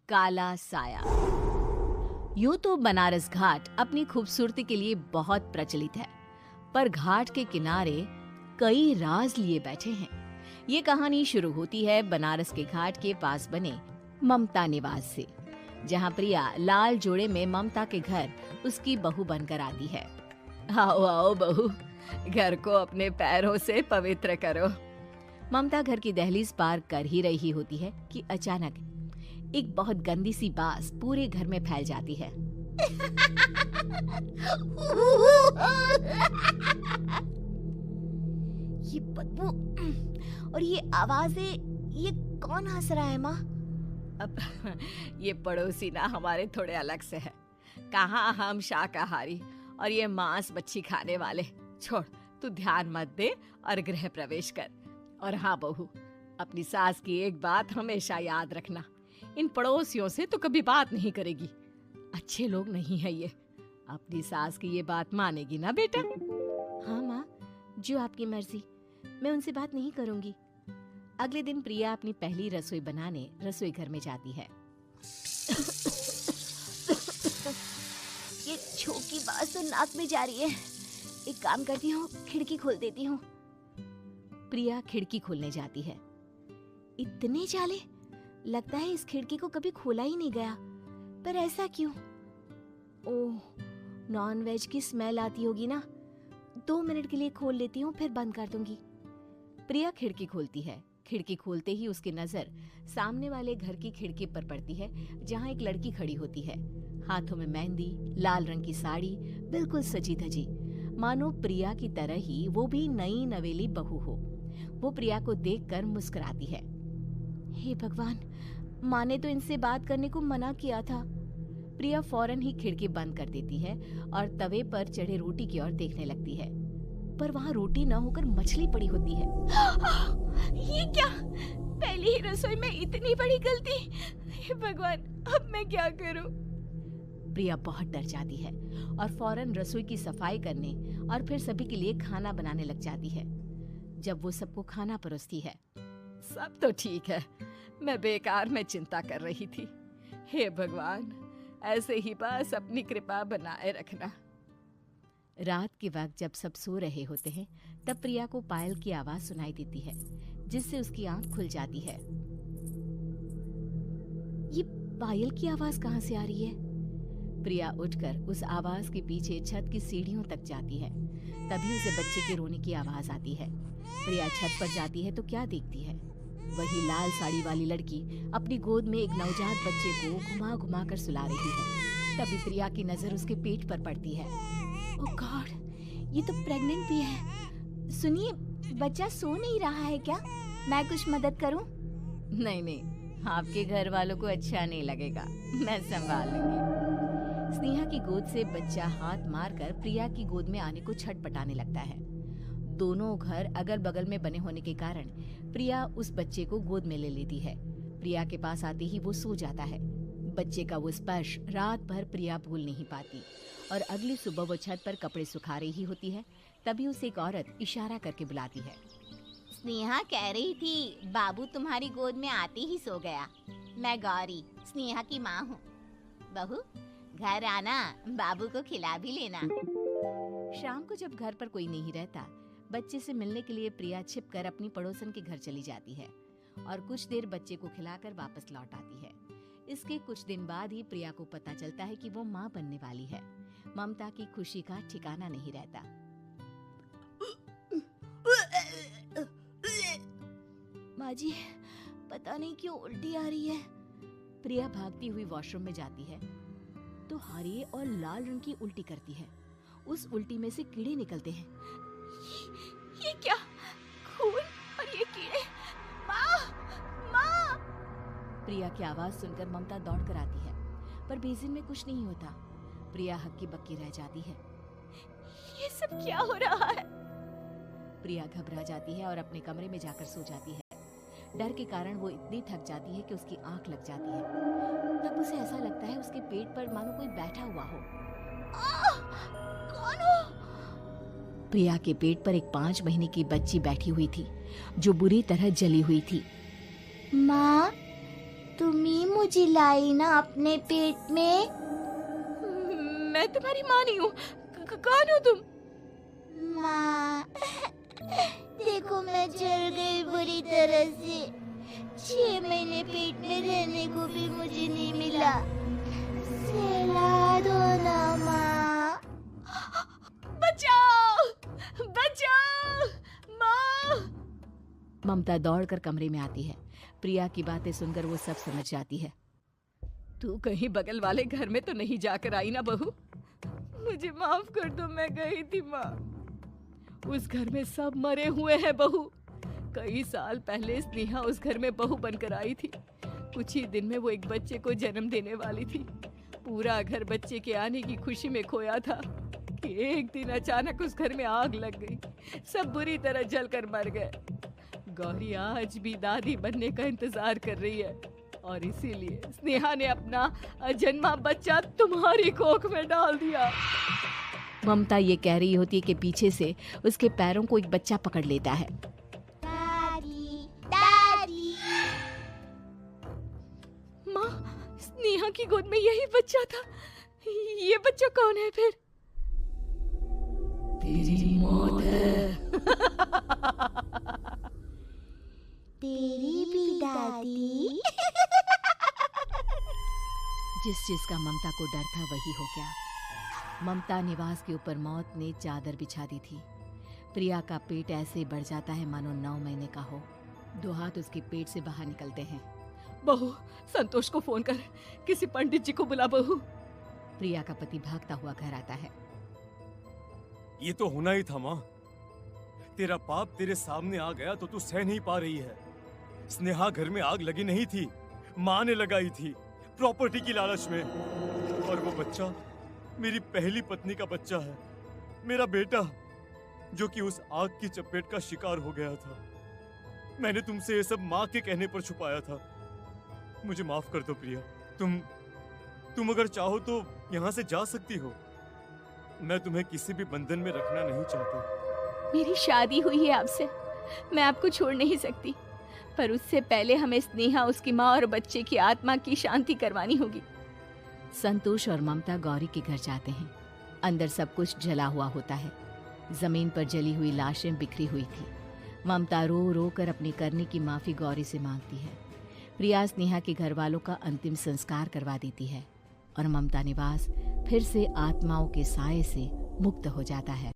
काला साया। यूं तो बनारस घाट अपनी खूबसूरती के लिए बहुत प्रचलित है, पर घाट के किनारे कई राज लिए बैठे हैं। ये कहानी शुरू होती है बनारस के घाट के पास बने ममता निवास से, जहां प्रिया लाल जोड़े में ममता के घर उसकी बहू बनकर आती है। आओ आओ बहू, घर को अपने पैरों से पवित्र करो। ममता घर की दहलीज पार कर ही रही होती है कि अचानक एक बहुत गंदी सी बास पूरे घर में फैल जाती है। ये बदबू और ये आवाजें, ये कौन हंस रहा है माँ? अब ये पड़ोसी ना हमारे थोड़े अलग से है। कहाँ हम शाकाहारी और ये मांस मच्छी खाने वाले। छोड़, तू ध्यान मत दे और गृह प्रवेश कर। और हाँ बहू, अपनी सास की एक बात हमेशा याद रखना, इन पड़ोसियों से तो कभी बात नहीं करेगी। अच्छे लोग नहीं है ये। अपनी सास की ये बात मानेगी ना बेटा? हाँ माँ, जो आपकी मर्जी, मैं उनसे बात नहीं करूंगी। अगले दिन प्रिया अपनी पहली रसोई बनाने रसोई घर में जाती है। ये छोकी बात तो नाक में जा रही है। एक काम करती हूँ, खिड़की खोल देती हूँ। प्रिया खिड़की खोलने जाती है। इतने जाले, लगता है इस खिड़की को कभी खोला ही नहीं गया। पर ऐसा क्यों? ओह, नॉन वेज की स्मेल आती होगी ना। 2 मिनट के लिए खोल लेती हूँ, फिर बंद कर दूंगी। प्रिया खिड़की खोलती है। खिड़की खोलते ही उसकी नजर सामने वाले घर की खिड़की पर पड़ती है, जहाँ एक लड़की खड़ी होती है, हाथों में मेहंदी, लाल रंग की साड़ी, बिल्कुल सजी धजी, मानो प्रिया की तरह ही वो भी नई नवेली बहू हो। वो प्रिया को देखकर मुस्कुराती है। हे भगवान, माँ ने तो इनसे बात करने को मना किया था। प्रिया फौरन ही खिड़की बंद कर देती है और तवे पर चढ़े रोटी की ओर देखने लगती है, पर वहाँ रोटी न होकर मछली पड़ी होती है। ये क्या? पहली ही रसोई में इतनी बड़ी गलती। हे भगवान, अब मैं क्या करूं? प्रिया बहुत डर जाती है और फौरन रसोई की सफाई करने और फिर सभी के लिए खाना बनाने लग जाती है। जब वो सबको खाना परोसती है, सब तो ठीक है, मैं बेकार में चिंता कर रही थी। हे भगवान, ऐसे ही बस अपनी कृपा बनाए रखना। रात के वक्त जब सब सो रहे होते हैं, तब प्रिया को पायल की आवाज सुनाई देती है, जिससे उसकी आंख खुल जाती है। ये पायल की आवाज कहाँ से आ रही है? प्रिया उठकर उस आवाज के पीछे छत की सीढ़ियों तक जाती है। तभी उसे बच्चे के रोने की आवाज आती है। प्रिया छत पर जाती है तो क्या देखती है? वही लाल साड़ी वाली लड़की अपनी गोद में एक नवजात बच्चे को घुमा घुमा कर सुला रही है। तभी प्रिया की नजर उसके पेट पर पड़ती है। ओह गॉड, ये तो प्रेग्नेंट भी है। सुनिए, बच्चा सो नहीं रहा है क्या? मैं कुछ मदद करूं? नहीं नहीं, आपके घर वालों को अच्छा नहीं लगेगा, मैं संभाल लूंगी। स्नेहा की गोद से बच्चा हाथ मारकर प्रिया की गोद में आने को छटपटाने लगता है। दोनों घर अगल बगल में बने होने के कारण प्रिया उस बच्चे को गोद में ले लेती है। प्रिया के पास आते ही वो सो जाता है। बच्चे का वो स्पर्श रात भर प्रिया भूल नहीं पाती और अगली सुबह वो छत पर कपड़े सुखा रही होती है। तभी उसे एक औरत इशारा करके बुलाती है। स्नेहा कह रही थी बाबू तुम्हारी गोद में आते ही सो गया। मैं गौरी, स्नेहा की माँ हूँ। बहू, घर आना, बाबू को खिला भी लेना। शाम को जब घर पर कोई नहीं रहता, बच्चे से मिलने के लिए प्रिया छिपकर अपनी पड़ोसन के घर चली जाती है और कुछ देर बच्चे को खिलाकर वापस लौट आती है। इसके कुछ दिन बाद ही प्रिया को पता चलता है कि वो माँ बनने वाली है। ममता की खुशी का ठिकाना नहीं रहता। माँ जी, पता नहीं क्यों उल्टी आ रही है। प्रिया भागती हुई वॉशरूम में जाती है तो हरे और लाल रंग की उल्टी करती है। उस उल्टी में से कीड़े निकलते हैं। ये क्या? खून और ये कीड़े! माँ! माँ! प्रिया की आवाज सुनकर ममता दौड़ कर आती है, पर बेसिन में कुछ नहीं होता। प्रिया हक्की बक्की रह जाती है। ये सब क्या हो रहा है? प्रिया घबरा जाती है और अपने कमरे में जाकर सो जाती है। डर के कारण वो इतनी थक जाती है कि उसकी आंख लग जाती है। तब उसे ऐसा लगता है उसके पेट पर मानो कोई बैठा हुआ हो। कौन हो? प्रिया के पेट पर एक 5 महीने की बच्ची बैठी हुई थी, जो बुरी तरह जली हुई थी। माँ, तुम ही मुझे लाई ना अपने पेट में। मैं तुम्हारी माँ नहीं हूँ। कौन हो तुम? माँ, देखो मैं जल गई बुरी तरह से। 6 महीने पेट में रहने को भी मुझे नहीं मिला। सहला दो ना माँ। बचाओ, बचाओ, माँ! ममता दौड़कर कमरे में आती है। प्रिया की बातें सुनकर वो सब समझ जाती है। तू कहीं बगल वाले घर में तो नहीं जाकर आई ना बहू? मुझे माफ कर दो, मैं गई थी माँ। उस घर में सब मरे हुए हैं बहू। कई साल पहले स्नेहा उस घर में बहू बनकर आई थी। कुछ ही दिन में वो एक बच्चे को जन्म देने वाली थी। पूरा घर बच्चे के आने की खुशी में खोया था कि एक दिन अचानक उस घर में आग लग गई। सब बुरी तरह जलकर मर गए। गौरी आज भी दादी बनने का इंतजार कर रही है और इसीलिए स्नेहा ने अपना अजन्मा बच्चा तुम्हारी कोख में डाल दिया। ममता ये कह रही होती है कि पीछे से उसके पैरों को एक बच्चा पकड़ लेता है। दादी, दादी। माँ, स्नेहा की गोद में यही बच्चा था। ये बच्चा कौन है फिर? तेरी मौत है। तेरी भी दादी। जिस चीज का ममता को डर था वही हो गया। ममता निवास के ऊपर मौत ने चादर बिछा दी थी। प्रिया का पेट ऐसे बढ़ जाता है मानो 9 महीने का हो। 2 हाथ उसके पेट से बाहर निकलते हैं। बहू, संतोष को फोन कर, किसी पंडित जी को बुला बहू। प्रिया का पति भागता हुआ घर आता है। ये तो होना ही था माँ। तेरा पाप तेरे सामने आ गया तो तू सह नहीं पा रही है। स्नेहा घर में आग लगी नहीं थी, माँ ने लगाई थी, प्रॉपर्टी की लालच में। और वो बच्चा मेरी पहली पत्नी का बच्चा है, मेरा बेटा, जो कि उस आग की चपेट का शिकार हो गया था। मैंने तुमसे ये सब माँ के कहने पर छुपाया था। मुझे माफ कर दो प्रिया। तुम अगर चाहो तो यहाँ से जा सकती हो। मैं तुम्हें किसी भी बंधन में रखना नहीं चाहता। मेरी शादी हुई है आपसे, मैं आपको छोड़ नहीं सकती, पर उससे पहले हमें स्नेहा, उसकी माँ और बच्चे की आत्मा की शांति करवानी होगी। संतोष और ममता गौरी के घर जाते हैं। अंदर सब कुछ जला हुआ होता है। जमीन पर जली हुई लाशें बिखरी हुई थी। ममता रो रो कर अपने करने की माफी गौरी से मांगती है। प्रिया स्नेहा के घर वालों का अंतिम संस्कार करवा देती है और ममता निवास फिर से आत्माओं के साए से मुक्त हो जाता है।